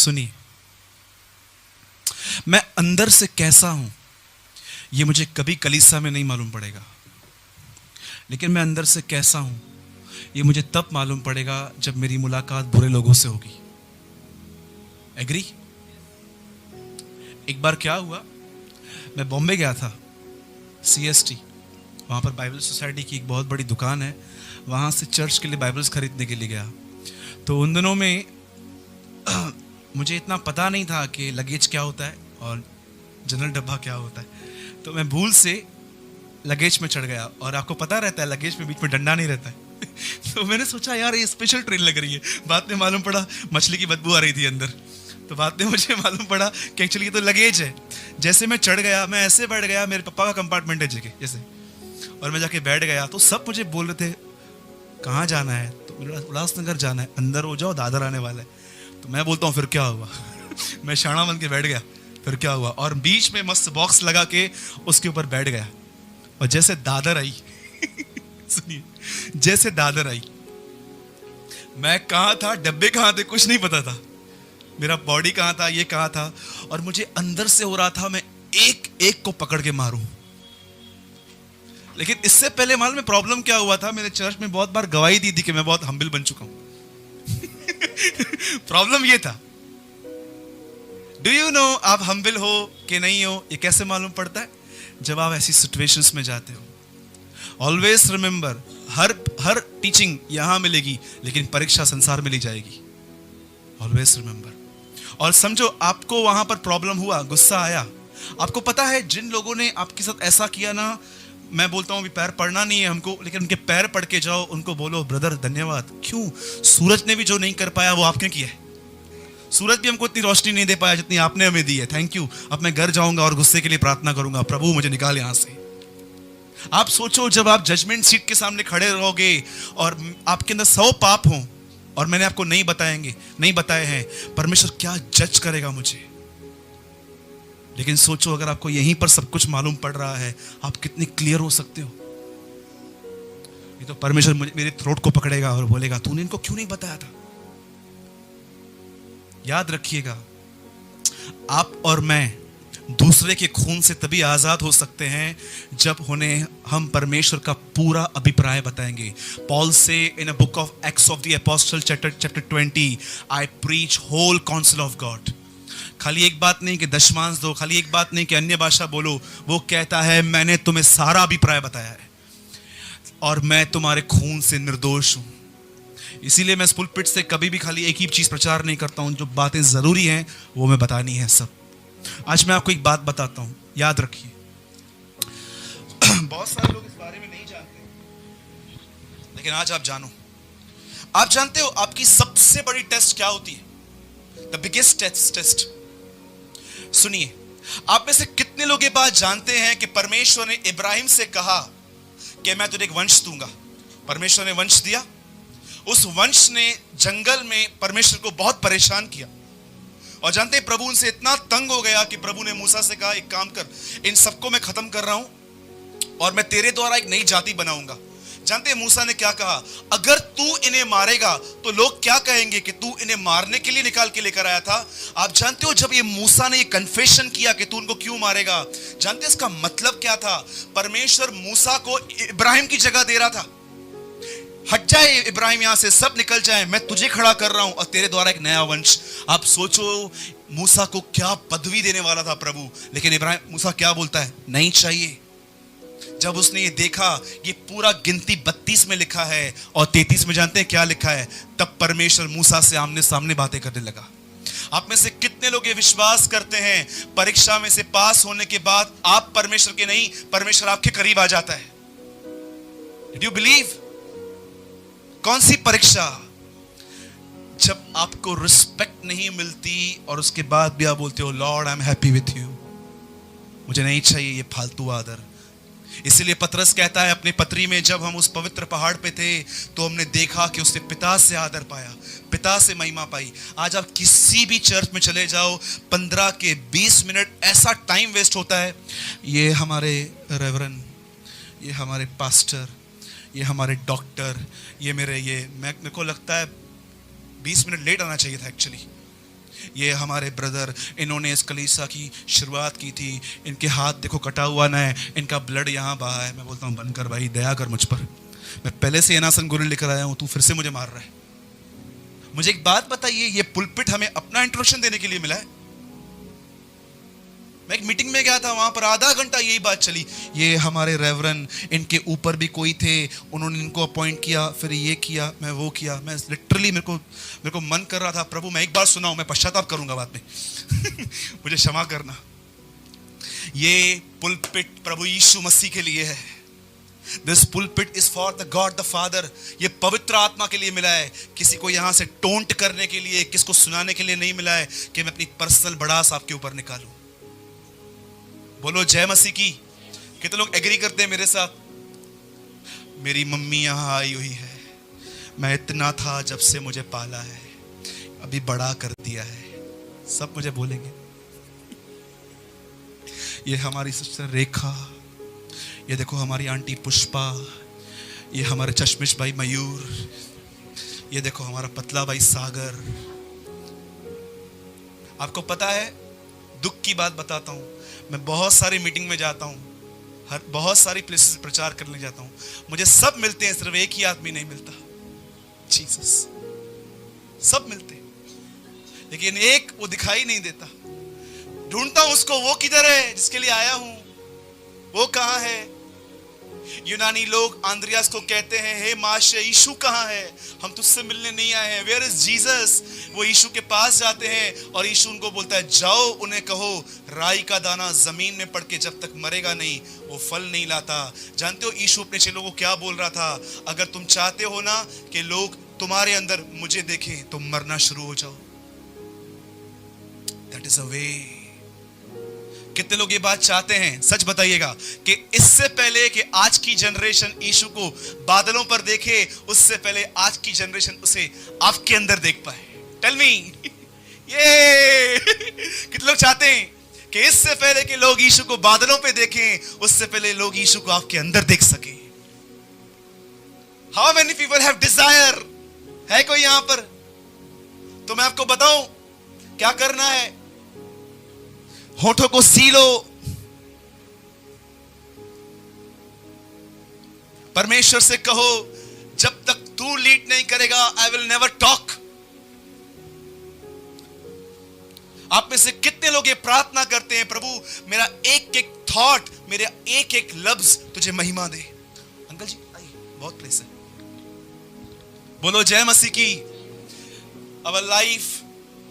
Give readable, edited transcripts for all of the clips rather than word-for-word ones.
सुनिए, मैं अंदर से कैसा हूं ये मुझे कभी कलीसिया में नहीं मालूम पड़ेगा, लेकिन मैं अंदर से कैसा हूं ये मुझे तब मालूम पड़ेगा जब मेरी मुलाकात बुरे लोगों से होगी। एग्री? एक बार क्या हुआ, मैं बॉम्बे गया था, CST, वहां पर बाइबल सोसाइटी की एक बहुत बड़ी दुकान है, वहां से चर्च के लिए बाइबल्स खरीदने के लिए गया। तो उन दिनों में मुझे इतना पता नहीं था कि लगेज क्या होता है और जनरल डब्बा क्या होता है, तो मैं भूल से लगेज में चढ़ गया। और आपको पता रहता है लगेज में बीच में डंडा नहीं रहता है तो मैंने सोचा यार ये स्पेशल ट्रेन लग रही है। बाद में मालूम पड़ा मछली की बदबू आ रही थी अंदर, तो बाद में मुझे मालूम पड़ा कि एक्चुअली ये तो लगेज है। जैसे मैं चढ़ गया, मैं ऐसे बैठ गया, मेरे पापा का कंपार्टमेंट है जगह जैसे, और मैं जाके बैठ गया तो सब मुझे बोल रहे थे कहाँ जाना है, तो मेरा उल्लासनगर जाना है, अंदर हो जाओ दादर आने वाला है। तो मैं बोलता हूँ फिर क्या हुआ मैं शाना बन के बैठ गया, फिर क्या हुआ, और बीच में मस्त बॉक्स लगा के उसके ऊपर बैठ गया। और जैसे दादर आई सुनिए, जैसे दादर आई, मैं कहाँ था, डब्बे कहाँ थे, कुछ नहीं पता था, मेरा बॉडी कहाँ था, ये कहाँ था, और मुझे अंदर से हो रहा था मैं एक एक को पकड़ के मारूं। लेकिन इससे पहले मालूम में प्रॉब्लम क्या हुआ था, मेरे चर्च में बहुत बार गवाही दी थी कि मैं बहुत हम्बल बन चुका हूं प्रॉब्लम ये था, डू यू नो आप हम्बल हो कि नहीं हो ये कैसे मालूम पड़ता है? जब आप ऐसी सिचुएशंस में जाते हो। ऑलवेज रिमेंबर, हर टीचिंग यहां मिलेगी लेकिन परीक्षा संसार में ली जाएगी। Always remember. और समझो आपको वहां पर प्रॉब्लम हुआ, गुस्सा आया, आपको पता है जिन लोगों ने आपके साथ ऐसा किया ना, मैं बोलता हूं अभी पैर पड़ना नहीं है हमको, लेकिन उनके पैर पड़ के जाओ, उनको बोलो ब्रदर धन्यवाद। क्यों? सूरज ने भी जो नहीं कर पाया वो आपने किया है। सूरज भी हमको इतनी रोशनी नहीं दे पाया जितनी आपने हमें दी है, थैंक यू। अब मैं घर जाऊंगा और गुस्से के लिए प्रार्थना करूंगा, प्रभु मुझे निकाल यहां से। आप सोचो जब आप जजमेंट सीट के सामने खड़े रहोगे और आपके अंदर 100 पाप हों और मैंने आपको नहीं बताए हैं, परमेश्वर क्या जज करेगा मुझे। लेकिन सोचो अगर आपको यहीं पर सब कुछ मालूम पड़ रहा है, आप कितने क्लियर हो सकते हो। ये तो परमेश्वर मेरे थ्रोट को पकड़ेगा और बोलेगा तूने इनको क्यों नहीं बताया था। याद रखिएगा, आप और मैं दूसरे के खून से तभी आजाद हो सकते हैं जब हम परमेश्वर का पूरा अभिप्राय बताएंगे। पॉल से in a book of Acts of the apostle chapter 20, I preach whole council of God. खाली एक बात नहीं कि दशमांश दो, खाली एक बात नहीं कि अन्य भाषा बोलो, वो कहता है मैंने तुम्हें सारा अभिप्राय बताया है और मैं तुम्हारे खून से निर्दोष हूं। इसीलिए मैं इस पुलपिट से कभी भी खाली एक ही चीज प्रचार नहीं करता हूं, जो बातें जरूरी हैं वो मैं बतानी है सब। आज मैं आपको एक बात बताता हूं, याद रखिए बहुत सारे लोग इस बारे में नहीं जानते, लेकिन आज आप जानो। आप जानते हो आपकी सबसे बड़ी टेस्ट क्या होती है? The biggest test. सुनिए, आप में से कितने लोग ये बात जानते हैं कि परमेश्वर ने इब्राहिम से कहा कि मैं तुझे एक वंश दूंगा। परमेश्वर ने वंश दिया, उस वंश ने जंगल में परमेश्वर को बहुत परेशान किया। और जानते हैं प्रभु उनसे इतना तंग हो गया कि प्रभु ने मूसा से कहा एक काम कर, इन सबको मैं खत्म कर रहा हूं और मैं तेरे द्वारा एक नई जाति बनाऊंगा। जानते हैं मूसा ने क्या कहा? अगर तू इन्हें मारेगा तो लोग क्या कहेंगे कि तू इन्हें मारने के लिए निकाल के लेकर आया था। आप जानते हो जब ये मूसा ने ये कन्फेशन किया कि तू उनको क्यों मारेगा, जानते हैं इसका मतलब क्या था? परमेश्वर मूसा को इब्राहिम की जगह दे रहा था। हट जाए इब्राहिम यहां से, सब निकल जाए, मैं तुझे खड़ा कर रहा हूं और तेरे द्वारा एक नया वंश। आप सोचो मूसा को क्या पदवी देने वाला था प्रभु, लेकिन इब्राहिम मूसा क्या बोलता है? नहीं चाहिए। जब उसने ये देखा ये पूरा गिनती 32 में लिखा है और 33 में जानते हैं क्या लिखा है? तब परमेश्वर मूसा से आमने सामने बातें करने लगा। आप में से कितने लोग ये विश्वास करते हैं परीक्षा में से पास होने के बाद आप परमेश्वर के नहीं, परमेश्वर आपके करीब आ जाता है? Did you believe? कौन सी परीक्षा? जब आपको रिस्पेक्ट नहीं मिलती और उसके बाद भी आप बोलते हो Lord I am happy with you, मुझे नहीं चाहिए ये फालतू आदर। इसीलिए पतरस कहता है अपनी पत्री में, जब हम उस पवित्र पहाड़ पे थे तो हमने देखा कि उसने पिता से आदर पाया, पिता से महिमा पाई। आज आप किसी भी चर्च में चले जाओ, 15 के 20 मिनट ऐसा टाइम वेस्ट होता है। ये हमारे रेवरन, ये हमारे पास्टर, ये हमारे डॉक्टर, ये मेरे को लगता है 20 मिनट लेट आना चाहिए था एक्चुअली। ये हमारे ब्रदर, इन्होंने इस कलीसिया की शुरुआत की थी, इनके हाथ देखो कटा हुआ ना है, इनका ब्लड यहाँ बहा है। मैं बोलता हूँ बंद कर भाई, दया कर मुझ पर, मैं पहले से एनासन गोली लेकर आया हूँ, तू फिर से मुझे मार रहा है। मुझे एक बात बताइए, ये पुलपिट हमें अपना इंट्रोडक्शन देने के लिए मिला है? मैं एक मीटिंग में गया था, वहां पर आधा घंटा यही बात चली, ये हमारे रेवरन, इनके ऊपर भी कोई थे, उन्होंने इनको अपॉइंट किया, फिर ये किया, मैं वो किया। मैं लिटरली मेरे को मन कर रहा था, प्रभु मैं एक बार सुनाऊं, मैं पश्चाताप करूंगा बाद में मुझे क्षमा करना। ये पुलपिट प्रभु यीशु मसीह के लिए है। This pulpit is for the God the father. ये पवित्र आत्मा के लिए मिला है, किसी को यहां से टोंट करने के लिए, किसको सुनाने के लिए नहीं मिला है कि मैं अपनी पर्सनल भड़ास आपके ऊपर निकालूं। बोलो जय मसीह की। कितने लोग एग्री करते हैं मेरे साथ? मेरी मम्मी यहां आई हुई है, मैं इतना था जब से मुझे पाला है, अभी बड़ा कर दिया है, सब मुझे बोलेंगे। ये हमारी सिस्टर रेखा, ये देखो हमारी आंटी पुष्पा, ये हमारे चश्मिश भाई मयूर, ये देखो हमारा पतला भाई सागर। आपको पता है, दुख की बात बताता हूं, मैं बहुत सारी मीटिंग में जाता हूं, बहुत सारी प्लेसेस प्रचार करने जाता हूं, मुझे सब मिलते हैं, सिर्फ एक ही आदमी नहीं मिलता, जीसस। सब मिलते हैं लेकिन एक वो दिखाई नहीं देता। ढूंढता हूं उसको, वो किधर है जिसके लिए आया हूं, वो कहां है? यूनानी लोग आंद्रियास को कहते हैं, हे माशे यीशु कहां है, हम तुझसे मिलने नहीं आए हैं, वेयर इज जीसस। वो यीशु के पास जाते हैं और यीशु उनको बोलता है, जाओ उन्हें कहो राई का दाना जमीन में पड़ के जब तक मरेगा नहीं वो फल नहीं लाता। जानते हो यीशु अपने चेलों को क्या बोल रहा था? अगर तुम चाहते हो ना कि लोग तुम्हारे अंदर मुझे देखें तो मरना शुरू हो जाओ। दैट इज अ वे। कितने लोग ये बात चाहते हैं? सच बताइएगा कि इससे पहले कि आज की जनरेशन यीशु को बादलों पर देखे, उससे पहले आज की जनरेशन उसे आपके अंदर देख पाए। टेल मी ये कितने लोग चाहते हैं कि इससे पहले कि लोग यीशु को बादलों पे देखें, उससे पहले लोग यीशु को आपके अंदर देख सके? How many people have Dzire? है कोई यहां पर? तो मैं आपको बताऊं क्या करना है। होठों को सीलो, परमेश्वर से कहो, जब तक तू लीड नहीं करेगा आई विल नेवर टॉक। आप में से कितने लोग ये प्रार्थना करते हैं, प्रभु मेरा एक एक थॉट, मेरा एक एक लफ्ज तुझे महिमा दे? अंकल जी आइए, बहुत प्लेस है। बोलो जय मसीह की। Our life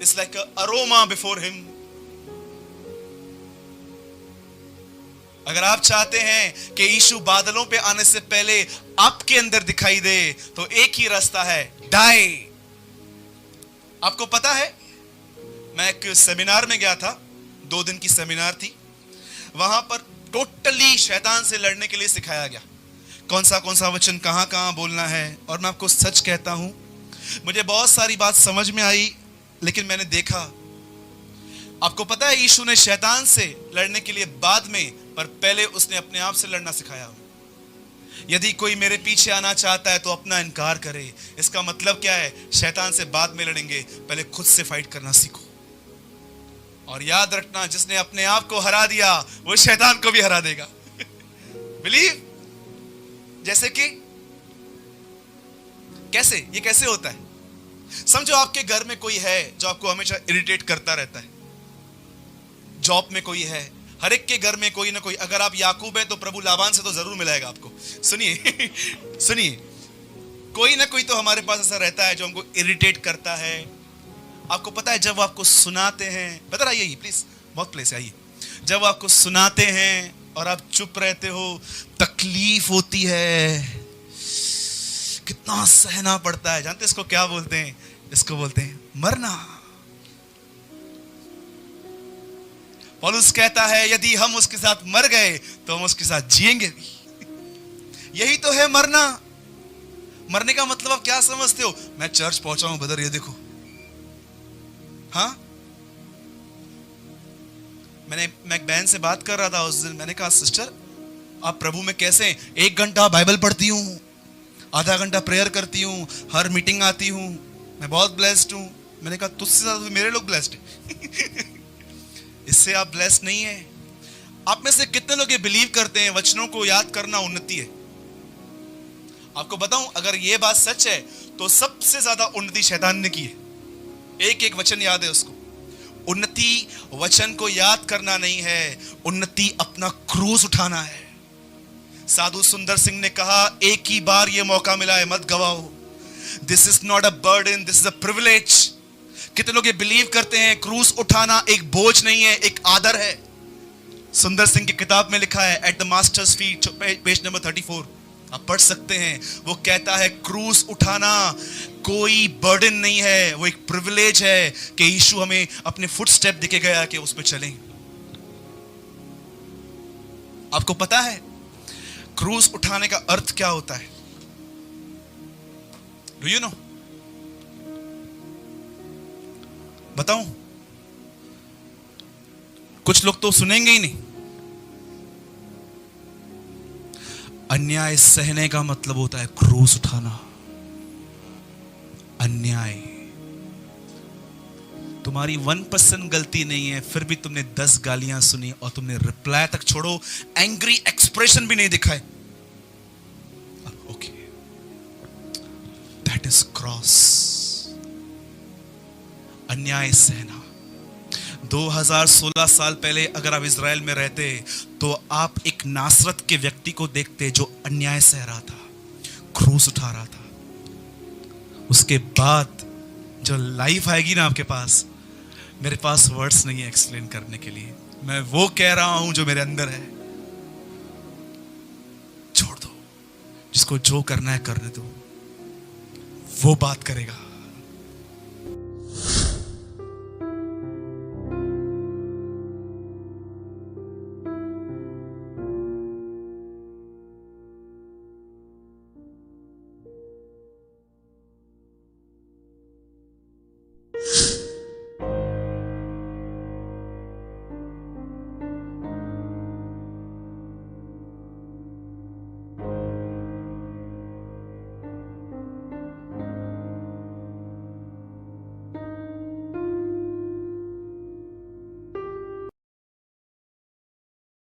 is like an aroma before him. अगर आप चाहते हैं कि यीशु बादलों पे आने से पहले आपके अंदर दिखाई दे, तो एक ही रास्ता है, डाई। आपको पता है, मैं एक सेमिनार में गया था, 2 दिन की सेमिनार थी। वहां पर टोटली शैतान से लड़ने के लिए सिखाया गया, कौन सा वचन कहां कहां बोलना है। और मैं आपको सच कहता हूं, मुझे बहुत सारी बात समझ में आई, लेकिन मैंने देखा, आपको पता है यीशु ने शैतान से लड़ने के लिए बाद में, पर पहले उसने अपने आप से लड़ना सिखाया। यदि कोई मेरे पीछे आना चाहता है तो अपना इनकार करे। इसका मतलब क्या है? शैतान से बाद में लड़ेंगे, पहले खुद से फाइट करना सीखो। और याद रखना, जिसने अपने आप को हरा दिया वो शैतान को भी हरा देगा। बिलीव। जैसे कि कैसे? ये कैसे होता है? समझो आपके घर में कोई है जो आपको हमेशा इरिटेट करता रहता है, जॉब में कोई है, हर एक के घर में कोई ना कोई। अगर आप याकूब है तो प्रभु लाबान से तो जरूर मिलाएगा आपको। सुनिए सुनिए, कोई ना कोई तो हमारे पास ऐसा रहता है जो हमको इरिटेट करता है। आपको पता है, जब आपको सुनाते हैं, बता आइए प्लीज, बहुत प्लेस आइए, जब आपको सुनाते हैं और आप चुप रहते हो, तकलीफ होती है, कितना सहना पड़ता है। जानते इसको क्या बोलते हैं? इसको बोलते हैं मरना। पौलुस कहता है, यदि हम उसके साथ मर गए तो हम उसके साथ जिएंगे भी। यही तो है मरना। मरने का मतलब आप क्या समझते हो? मैं चर्च पहुंचा हूं ब्रदर, ये देखो। हाँ, मैं एक बहन से बात कर रहा था उस दिन, मैंने कहा सिस्टर आप प्रभु में कैसे हैं? 1 घंटा बाइबल पढ़ती हूं, आधा घंटा प्रेयर करती हूं, हर मीटिंग आती हूं, मैं बहुत ब्लेस्ड हूं। मैंने कहा तुझसे ज्यादा तो मेरे लोग ब्लेस्ड हैं। इससे आप ब्लेस्ड नहीं है। आप में से कितने लोग ये बिलीव करते हैं वचनों को याद करना उन्नति है? आपको बताऊं, अगर ये बात सच है तो सबसे ज्यादा उन्नति शैतान ने की है। एक एक वचन याद है उसको। उन्नति वचन को याद करना नहीं है, उन्नति अपना क्रूस उठाना है। साधु सुंदर सिंह ने कहा, एक ही बार ये मौका मिला है, मत गवाओ। This is not a burden, this is a privilege. कितने लोग ये बिलीव करते हैं क्रूस उठाना एक बोझ नहीं है, एक आदर है। सुंदर सिंह की किताब में लिखा है at the masters feet, page number 34, आप पढ़ सकते हैं। वो कहता है क्रूस उठाना कोई बर्डन नहीं है, वो एक प्रिविलेज है कि यीशु हमें अपने फुटस्टेप देके गया कि उस पर चलें। आपको पता है क्रूस उठाने का अर्थ क्या होता है? Do you know? बताऊं? कुछ लोग तो सुनेंगे ही नहीं। अन्याय सहने का मतलब होता है क्रूस उठाना। अन्याय, तुम्हारी 1% गलती नहीं है, फिर भी तुमने 10 गालियां सुनी और तुमने रिप्लाई तक छोड़ो, एंग्री एक्सप्रेशन भी नहीं दिखाए। Okay, that is cross. अन्याय सहना। 2016 साल पहले अगर आप इजराइल में रहते तो आप एक नासरत के व्यक्ति को देखते जो अन्याय सह रहा था, क्रूस उठा रहा था। उसके बाद जो लाइफ आएगी ना आपके पास, मेरे पास वर्ड्स नहीं है एक्सप्लेन करने के लिए। मैं वो कह रहा हूं जो मेरे अंदर है। छोड़ दो, जिसको जो करना है करने दो, वो बात करेगा।